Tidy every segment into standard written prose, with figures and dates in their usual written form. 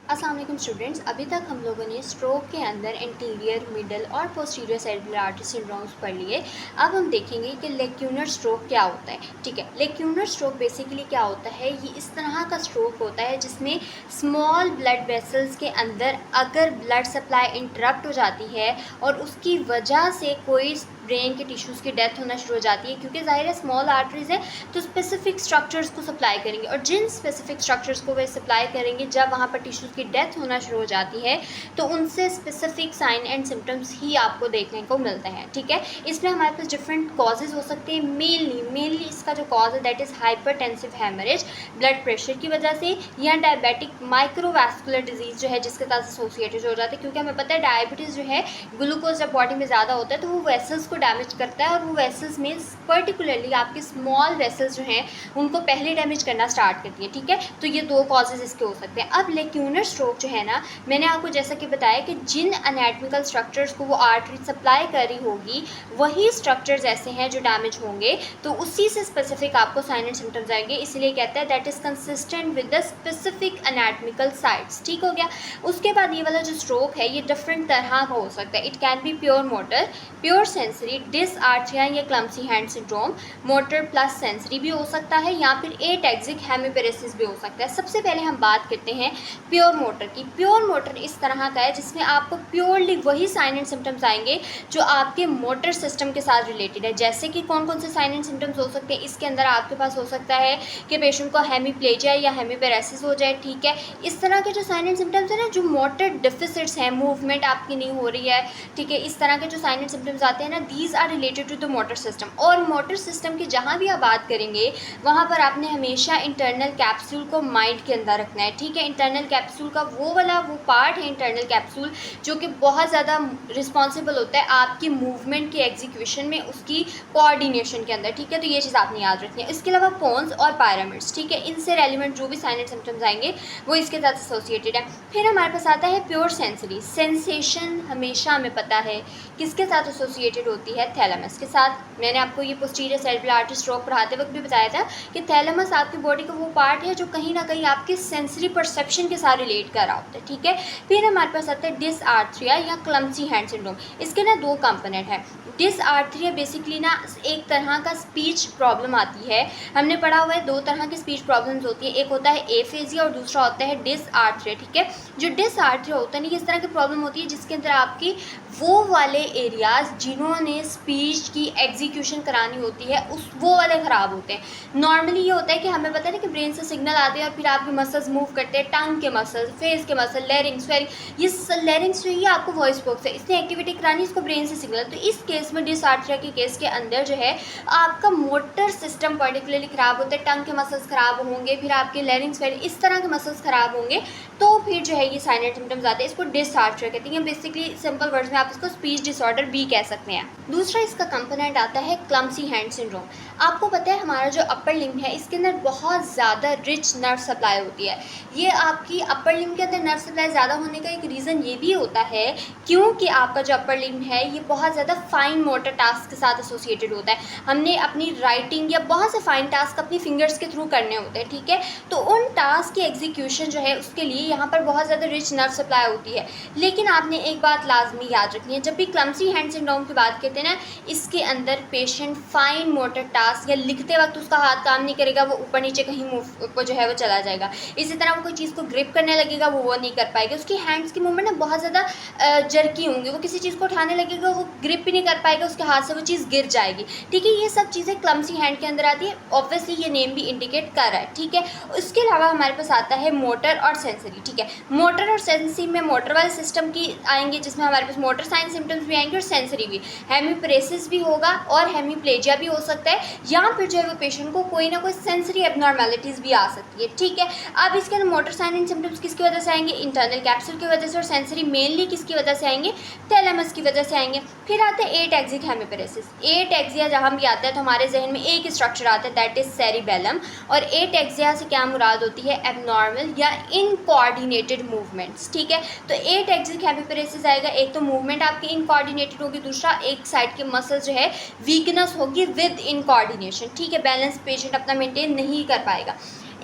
अस्सलाम वालेकुम स्टूडेंट्स। अभी तक हम लोगों ने स्ट्रोक के अंदर एंटीरियर, मिडल और पोस्टीरियर सेरेब्रल आर्टरी सिंड्रोम्स पढ़ लिए। अब हम देखेंगे कि लेक्यूनर स्ट्रोक क्या होता है। ठीक है, लेक्यूनर स्ट्रोक बेसिकली क्या होता है, ये इस तरह का स्ट्रोक होता है जिसमें स्मॉल ब्लड वेसल्स के अंदर अगर ब्लड सप्लाई इंटरप्ट हो जाती है और उसकी वजह से कोई ब्रेन के टिश्यूज़ की डेथ होना शुरू हो जाती है, क्योंकि ज़ाहिर है स्मॉल आर्टरीज़ है तो स्पेसिफिक स्ट्रक्चर्स को सप्लाई करेंगे, और जिन स्पेसिफिक स्ट्रक्चर्स को वे सप्लाई करेंगे जब वहाँ पर टिश्यूज़ की डेथ होना शुरू हो जाती है तो उनसे स्पेसिफिक साइन एंड सिम्टम्स ही आपको देखने को मिलते हैं। ठीक है, इसमें हमारे पास डिफरेंट कॉजेज़ हो सकते हैं। मेनली इसका जो कॉज है that is hypertensive haemorrhage, blood pressure की वजह से, या डायबिटिक माइक्रोवास्कुलर डिजीज़ जो है जिसके साथ एसोसिएटेड हो जाता है, क्योंकि हमें पता है डायबिटीज़ जो है ग्लूकोज जब बॉडी में ज़्यादा होता है तो वो वेसल्स को डैमेज करता है, और वो वेसल्स में पर्टिकुलरली आपके स्मॉल वेसल्स जो हैं उनको पहले डैमेज करना स्टार्ट करती है। ठीक है, तो ये दो कॉजेज़ इसके हो सकते हैं। अब लेक्यूनर स्ट्रोक जो है ना, मैंने आपको जैसा कि बताया कि जिन एनाटॉमिकल स्ट्रक्चर्स को वो आर्टरी सप्लाई कर रही होगी वही स्ट्रक्चर्स ऐसे हैं जो डैमेज होंगे, तो उसी से स्पेसिफिक आपको साइन एंड सिम्टम्स आएंगे। इसलिए कहते हैं that is consistent with the specific anatomical sites. ठीक हो गया। उसके बाद ये वाला जो स्ट्रोक है ये डिफरेंट तरह का हो सकता है। It can be pure motor, pure sensory, dysarthria या clumsy hand syndrome, motor plus sensory भी हो सकता है, या फिर एटैक्सिक हेमिपेरेसिस भी हो सकता है। सबसे पहले हम बात करते हैं प्योर मोटर की। प्योर मोटर इस तरह का है जिसमें आपको प्योरली वही साइन एंड सिम्टम्स आएंगे जो आपके मोटर सिस्टम के साथ रिलेटेड है। जैसे कि कौन कौन से साइन एंड सिम्टम्स हो सकते हैं, इसके अंदर आपके पास हो सकता है कि पेशेंट को हेमीप्लेजिया या हेमीपेरेसिस हो जाए। ठीक है, इस तरह के जो साइन एंड सिम्टम्स हैं ना, जो मोटर डिफिसिट्स हैं, मूवमेंट आपकी नहीं हो रही है, ठीक है, इस तरह के जो साइन एंड सिम्टम्स आते हैं ना, these are related to the motor system. और मोटर सिस्टम की जहाँ भी आप बात करेंगे वहाँ पर आपने हमेशा इंटरनल कैप्सूल को माइंड के अंदर रखना है। ठीक है, इंटरनल कैप्सूल का वो पार्ट है इंटरनल कैप्सूल जो कि बहुत ज़्यादा रिस्पॉन्सिबल होता है आपकी मूवमेंट की एग्जीक्यूशन में, उसकी कोऑर्डिनेशन के अंदर। ठीक है, तो ये चीज़ आपने याद रखनी है। इसके अलावा पोन्स और पायरामिड्स, ठीक है, इनसे रेलिवेंट जो भी साइन एंड सिम्टम्स आएंगे वो इसके साथ एसोसिएटेड है। फिर हमारे पास आता है प्योर सेंसरी। सेंसेशन हमेशा हमें पता है किसके साथ एसोसिएटेड होती है, थैलेमस के साथ। मैंने आपको ये पोस्टीरियर सेरेब्रल आर्टरी स्ट्रोक पढ़ाते वक्त भी बताया था कि थैलेमस आपकी बॉडी का वो पार्ट है जो कहीं ना कहीं आपके सेंसरी परसेप्शन के साथ रिलेट कर रहा होता है। ठीक है, फिर हमारे पास आता है डिसआर्थरिया या क्लम्सी हैंड सिंड्रोम। इसके ना दो कंपोनेंट है। डिसआर्थरिया बेसिकली ना एक तरह का स्पीच प्रॉब्लम आती है। हमने पढ़ा हुआ है दो तरह की स्पीच प्रॉब्लम्स होती है, एक होता है एफेजिया और दूसरा होता है डिसआर्थरिया। ठीक है, जो डिसआर्थरिया होता है ना, इस तरह की प्रॉब्लम होती है जिसके अंदर आपकी वो वाले एरियाज जिन्होंने स्पीच की एग्जीक्यूशन करानी होती है वो वाले ख़राब होते हैं। नॉर्मली ये होता है कि हमें पता है ना कि ब्रेन से सिग्नल आते हैं और फिर आपके मसल्स मूव करते हैं, टंग के मसल्स, फेस के मसल, लैरिंग्स, स्वेरिंग। ये लैरिंग्स जो है आपको वॉइस बॉक्स है, इसने एक्टिविटी करानी, इसको ब्रेन से सिग्नल। तो इस केस में डिसआर्थरिया के केस के अंदर जो है आपका मोटर सिस्टम पर्टिकुलरली ख़राब होता है, टंग के मसल्स ख़राब होंगे, फिर आपके लैरिंग्स, स्वेरिंग, इस तरह के मसल्स ख़राब होंगे, तो फिर जो है ये साइन एंड सिम्टम्स आते हैं। इसको डिसआर्थरिया कहते हैं। बेसिकली सिंपल वर्ड्स में आप इसको स्पीच डिसऑर्डर भी कह सकते हैं। दूसरा इसका कंपोनेंट आता है क्लम्सी हैंड सिंड्रोम। आपको पता है हमारा जो अपर लिम्ब है इसके अंदर बहुत ज़्यादा रिच नर्व सप्लाई होती है। ये आपकी अपर लिम्ब के अंदर नर्व सप्लाई ज़्यादा होने का एक रीज़न ये भी होता है क्योंकि आपका जो अपर लिम्ब है ये बहुत ज़्यादा फाइन मोटर टास्क के साथ एसोसिएटेड होता है। हमने अपनी राइटिंग या बहुत से फाइन टास्क अपनी फिंगर्स के थ्रू करने होते हैं। ठीक है, तो उन टास्क की एग्जीक्यूशन जो है उसके लिए यहाँ पर बहुत ज़्यादा रिच नर्व सप्लाई होती है। लेकिन आपने एक बात लाजमी याद रखनी है, जब भी क्लम्सी हैंड सिंड्रोम की बात करते हैं ना, इसके अंदर पेशेंट फाइन मोटर टास्क या लिखते वक्त उसका हाथ काम नहीं करेगा, वो ऊपर नीचे कहीं मूव को जो है वो चला जाएगा। इसी तरह वो कोई चीज़ को ग्रिप करने लगेगा वो नहीं कर पाएगा। उसकी हैंड्स की मूवमेंट ना बहुत ज़्यादा जर्की होंगी, वो किसी चीज़ को उठाने लगेगा वो ग्रिप भी नहीं कर पाएगा, उसके हाथ से वो चीज़ गिर जाएगी। ठीक है, ये सब चीज़ें क्लम्सी हैंड के अंदर आती है। ऑब्वियसली ये नेम भी इंडिकेट कर रहा है। ठीक है, उसके अलावा हमारे पास आता है मोटर और सेंसरी। ठीक है, मोटर और सेंसरी में मोटर वाले सिस्टम की आएंगे जिसमें हमारे पास मोटर साइन सिम्टम्स भी आएंगे और सेंसरी भी। हेमीप्रेसिस भी होगा और हेमीप्लेजिया भी हो सकता है, या फिर जो है वो पेशेंट को कोई ना कोई सेंसरी एबनॉर्मेलिटीज़ भी आ सकती है। ठीक है, अब इसके अंदर मोटर साइन एंड सिम्टम्स किसकी वजह से आएंगे, इंटरनल कैप्सूल की वजह से, और सेंसरी मेनली किसकी वजह से आएंगे, थैलेमस की वजह से आएंगे। फिर आता है एटैक्सिक हेमीपेरेसिस। एटैक्सिया जहाँ भी आता है तो हमारे जहन में एक स्ट्रक्चर आता है दैट इज सेरिबेलम, और एटैक्सिया से क्या मुराद होती है, एबनॉर्मल या इनकोऑर्डिनेटेड मूवमेंट्स। ठीक है, तो एटैक्सिक हेमीपेरेसिस आएगा, एक तो मूवमेंट आपकी इनकोऑर्डिनेटेड होगी, दूसरा एक साइड के मसल जो है वीकनेस होगी विद इनकोऑर्डिनेशन। ठीक है, बैलेंस पेशेंट अपना मेंटेन नहीं कर पाएगा।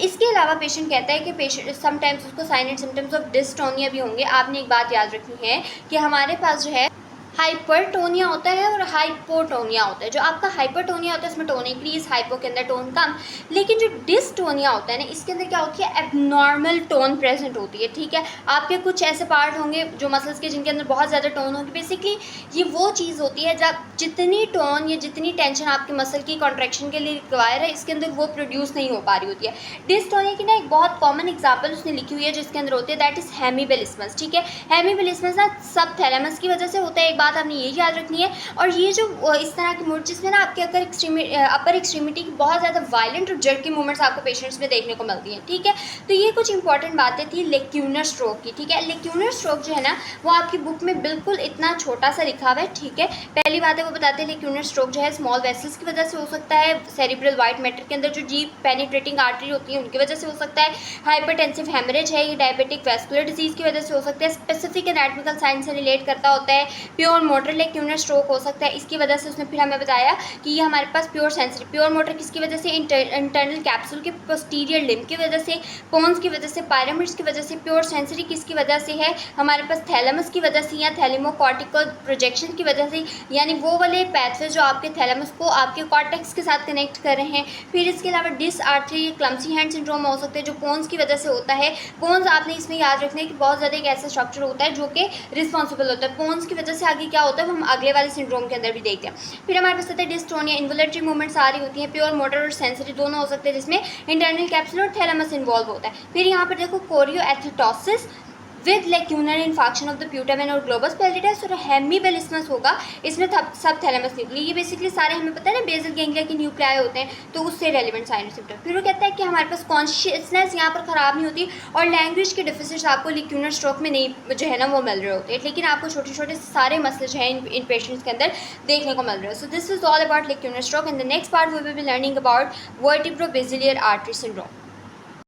इसके अलावा पेशेंट कहता है कि पेशेंट समटाइम्स उसको sign and symptoms of dystonia भी होंगे। आपने एक बात याद रखनी है कि हमारे पास जो है हाइपरटोनिया होता है और हाइपोटोनिया होता है। जो आपका हाइपरटोनिया होता है इसमें टोन इंक्रीज, हाइपो के अंदर टोन कम। लेकिन जो डिस्टोनिया होता है ना, इसके अंदर क्या होती है, एबनॉर्मल टोन प्रेजेंट होती है। ठीक है, आपके कुछ ऐसे पार्ट होंगे जो मसल्स के जिनके अंदर बहुत ज़्यादा टोन होगी। बेसिकली ये वो चीज़ होती है जब जितनी टोन या जितनी टेंशन आपके मसल की कॉन्ट्रैक्शन के लिए रिक्वायर है, इसके अंदर वो प्रोड्यूस नहीं हो पा रही होती है। डिस्टोनिया की ना एक बहुत कॉमन एग्जाम्पल उसने लिखी हुई है जिसके अंदर होती है, दैट इज़ हेमीबेलिस्मस। ठीक है, हेमीबेलिस्मस ना सब थैलेमस की वजह से होता है, बात आपने ये याद रखनी है। और ये जो इस तरह की मूवमेंट जिसमें ना आपके अपर एक्सट्रीमिटी की बहुत ज़्यादा वायलेंट और जर्की मूवमेंट्स आपको पेशेंट्स में देखने को मिलती हैं। ठीक है, तो ये कुछ इंपॉर्टेंट बातें थी लेक्यूनर स्ट्रोक की। ठीक है, लेक्यूनर स्ट्रोक जो है ना वो आपकी बुक में बिल्कुल इतना छोटा सा लिखा हुआ है। ठीक है, पहली बात है वो बताते हैं लेक्यूनर स्ट्रोक जो है स्मॉल वेसल्स की वजह से हो सकता है, सेरिब्रल वाइट मैटर के अंदर जो डीप पेनिट्रेटिंग आर्टरी होती है उनकी वजह से हो सकता है, हाइपरटेंसिव हेमरेज है, ये डायबिटिक वैस्कुलर डिजीज़ की वजह से हो सकता है, स्पेसिफिक एनाटॉमिकल साइन से रिलेट करता होता है, प्योर मोटर लेक्यूनर स्ट्रोक हो सकता है। इसकी वजह से उसने फिर हमें बताया कि ये हमारे पास प्योर सेंसरी, प्योर मोटर किसकी वजह से, इंटरनल कैप्सूल के पोस्टीरियर लिम्ब की वजह से, पोन्स की वजह से, पायरामिड्स की वजह से, प्योर सेंसरी किसकी वजह से है, हमारे पास थैलेमस की वजह से या थैलेमोकॉर्टिकल प्रोजेक्शन की वजह से, यानी वो वाले पैथवे जो आपके थैलेमस को आपके कॉर्टेक्स के साथ कनेक्ट कर रहे हैं। फिर इसके अलावा dysarthria clumsy hand syndrome हो सकता है जो पोन्स की वजह से होता है। पोन्स आपने इसमें याद रखना है कि बहुत ज़्यादा एक ऐसा स्ट्रक्चर होता है जो कि रिस्पॉन्सिबल होता है। पोन्स की वजह से आगे क्या होता है वो हम अगले वाले सिंड्रोम के अंदर भी देखते हैं। फिर हमारे पास आता है डिस्टोनिया, इन्वोलेटरी मूवमेंट्स आ रही होती हैं, प्योर मोटर और सेंसरी दोनों हो सकते हैं जिसमें इंटरनल कैप्सूल और थैलेमस इन्वॉल्व होता है। फिर यहाँ पर देखो कोरियोएथेटोसिस विद लेक्यूनर इन्फेक्शन ऑफ द प्यूटामेन और ग्लोबस पैलिडस और हेमीबेलिस्मस होगा, इसमें सब थैलेमस न्यूक्ली, ये बेसिकली सारे हमें पता है ना बेसल गैंग्लिया के न्यूक्लियाई होते हैं, तो उससे रेलिवेंट साइन सिम्टम। फिर वो कहता है कि हमारे पास कॉन्शियसनेस यहाँ पर ख़राब नहीं होती और लैंग्वेज के डिफिसिट्स आपको लेक्यूनर स्ट्रोक में नहीं जो है ना वो मिल रहे होते हैं, लेकिन आपको छोटे छोटे सारे मसले जो है इन पेशेंट्स के अंदर देखने को मिल रहे हैं। So this is all about lacunar stroke. In the next part we will be learning about vertebrobasilar artery syndrome.